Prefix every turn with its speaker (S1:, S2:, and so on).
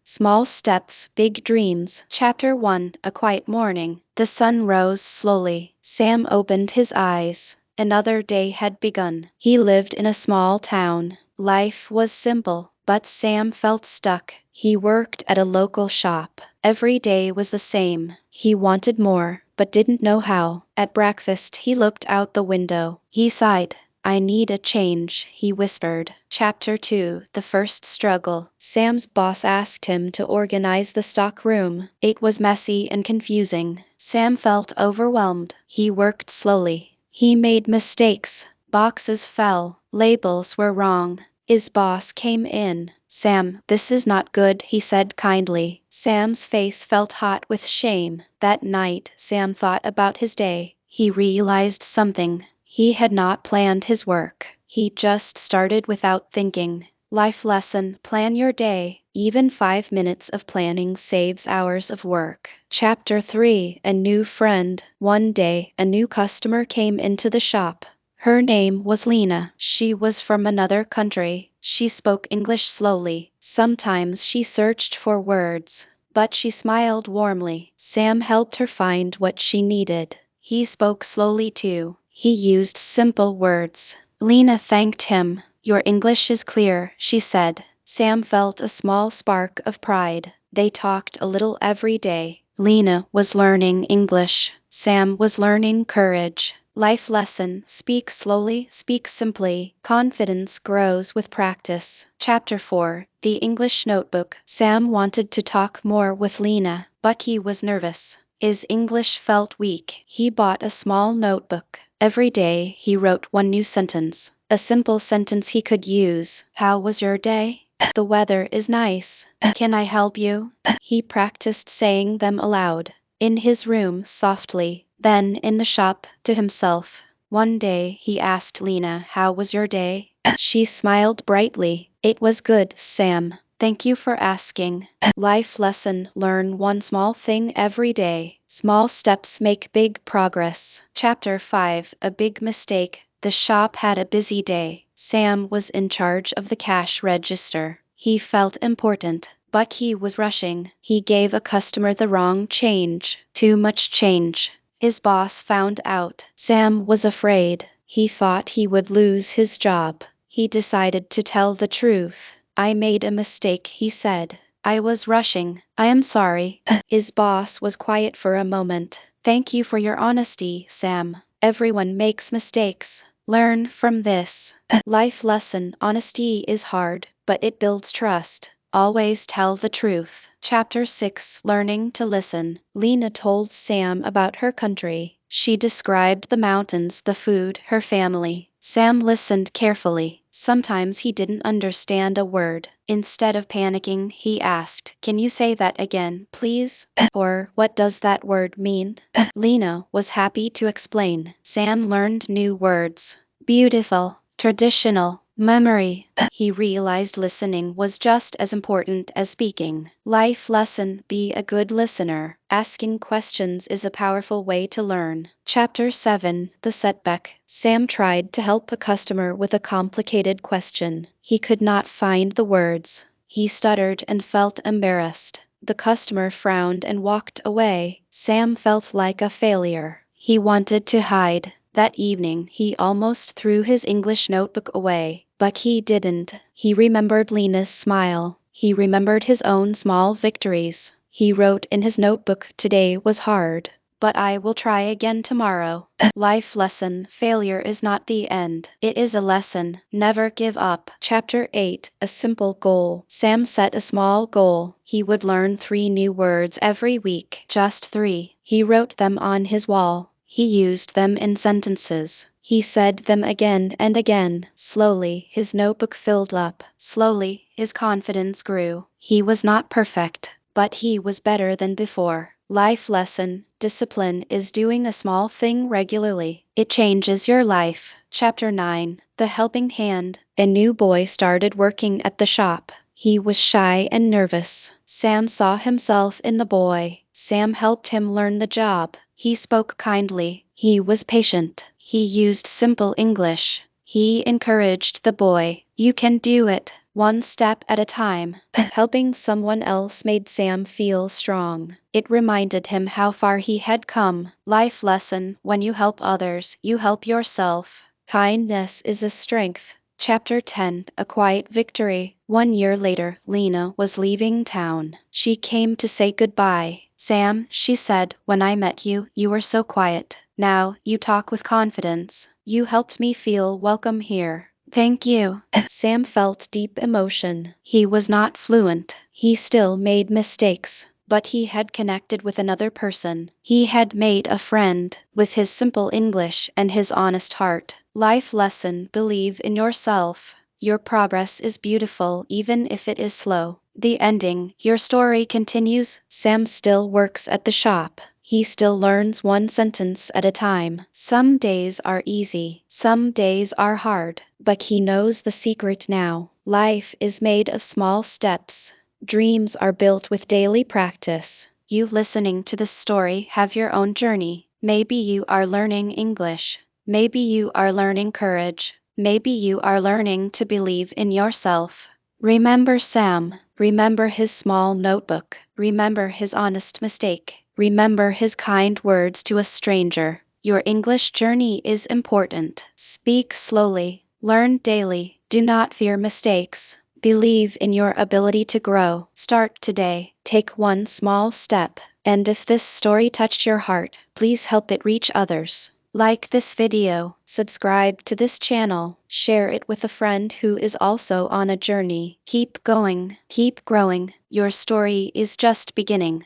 S1: Small Steps, Big Dreams. Chapter 1. A quiet morning. The sun rose slowly. Sam opened his eyes. Another day had begun. He lived in a small town. Life was simple, but Sam felt stuck. He worked at a local shop. Every day was the same. He wanted more, but didn't know how. At breakfast, he looked out the window. He sighed. I need a change, he whispered. Chapter 2. The First Struggle. Sam's boss asked him to organize the stock room. It was messy and confusing. Sam felt overwhelmed. He worked slowly. He made mistakes. Boxes fell. Labels were wrong. His boss came in. Sam, this is not good, he said kindly. Sam's face felt hot with shame. That night, Sam thought about his day. He realized something. He had not planned his work. He just started without thinking. Life lesson: plan your day. Even 5 minutes of planning saves hours of work. Chapter 3. A New Friend. One day, a new customer came into the shop. Her name was Lena. She was from another country. She spoke English slowly. Sometimes she searched for words, but she smiled warmly. Sam helped her find what she needed. He spoke slowly too. He used simple words. Lena thanked him. Your English is clear, she said. Sam felt a small spark of pride. They talked a little every day. Lena was learning English. Sam was learning courage. Life lesson: speak slowly, speak simply. Confidence grows with practice. Chapter 4. The English Notebook. Sam wanted to talk more with Lena, but he was nervous. His English felt weak. He bought a small notebook. Every day he wrote one new sentence. A simple sentence he could use. How was your day? The weather is nice. Can I help you? He practiced saying them aloud. In his room, softly. Then in the shop, to himself. One day he asked Lena, how was your day? She smiled brightly. It was good, Sam. Thank you for asking. Life lesson: learn one small thing every day. Small steps make big progress. Chapter 5. A Big Mistake. The shop had a busy day. Sam was in charge of the cash register. He felt important, but he was rushing. He gave a customer the wrong change. Too much change. His boss found out. Sam was afraid. He thought he would lose his job. He decided to tell the truth. I made a mistake, he said. I was rushing. I am sorry. His boss was quiet for a moment. Thank you for your honesty, Sam. Everyone makes mistakes. Learn from this. Life lesson: honesty is hard, but it builds trust. Always tell the truth. Chapter 6. Learning to Listen. Lena told Sam about her country. She described the mountains, the food, her family. Sam listened carefully. Sometimes he didn't understand a word. Instead of panicking, he asked, can you say that again, please? Or, what does that word mean? Lena was happy to explain. Sam learned new words. Beautiful, traditional, memory. He realized listening was just as important as speaking. Life lesson: be a good listener. Asking questions is a powerful way to learn. Chapter 7. The Setback. Sam tried to help a customer with a complicated question. He could not find the words. He stuttered and felt embarrassed. The customer frowned and walked away. Sam felt like a failure. He wanted to hide. That evening, he almost threw his English notebook away, but he didn't. He remembered Lena's smile. He remembered his own small victories. He wrote in his notebook, today was hard, but I will try again tomorrow. Life lesson: failure is not the end. It is a lesson. Never give up. Chapter 8. A Simple Goal. Sam set a small goal. He would learn 3 new words every week. Just 3. He wrote them on his wall. He used them in sentences. He said them again and again. Slowly, his notebook filled up. Slowly, his confidence grew. He was not perfect, but he was better than before. Life lesson: discipline is doing a small thing regularly. It changes your life. Chapter 9. The Helping Hand. A new boy started working at the shop. He was shy and nervous. Sam saw himself in the boy. Sam helped him learn the job. He spoke kindly. He was patient. He used simple English. He encouraged the boy. You can do it. one step at a time. Helping someone else made Sam feel strong. It reminded him how far he had come. Life lesson: when you help others, you help yourself. Kindness is a strength. Chapter 10: A Quiet Victory. 1 year later, Lena was leaving town. She came to say goodbye. Sam, she said, when I met you, you were so quiet. Now, you talk with confidence. You helped me feel welcome here. Thank you. Sam felt deep emotion. He was not fluent. He still made mistakes. But he had connected with another person. He had made a friend. With his simple English and his honest heart. Life lesson: believe in yourself. Your progress is beautiful even if it is slow. The ending: your story continues. Sam still works at the shop. He still learns one sentence at a time. Some days are easy, some days are hard, but he knows the secret now. Life is made of small steps. Dreams are built with daily practice. You listening to this story have your own journey. Maybe you are learning English. Maybe you are learning courage. Maybe you are learning to believe in yourself. Remember Sam. Remember his small notebook. Remember his honest mistake. Remember his kind words to a stranger. Your English journey is important. Speak slowly. Learn daily. Do not fear mistakes. Believe in your ability to grow. Start today. Take one small step. And if this story touched your heart, please help it reach others. Like this video, subscribe to this channel, share it with a friend who is also on a journey. Keep going, keep growing. Your story is just beginning.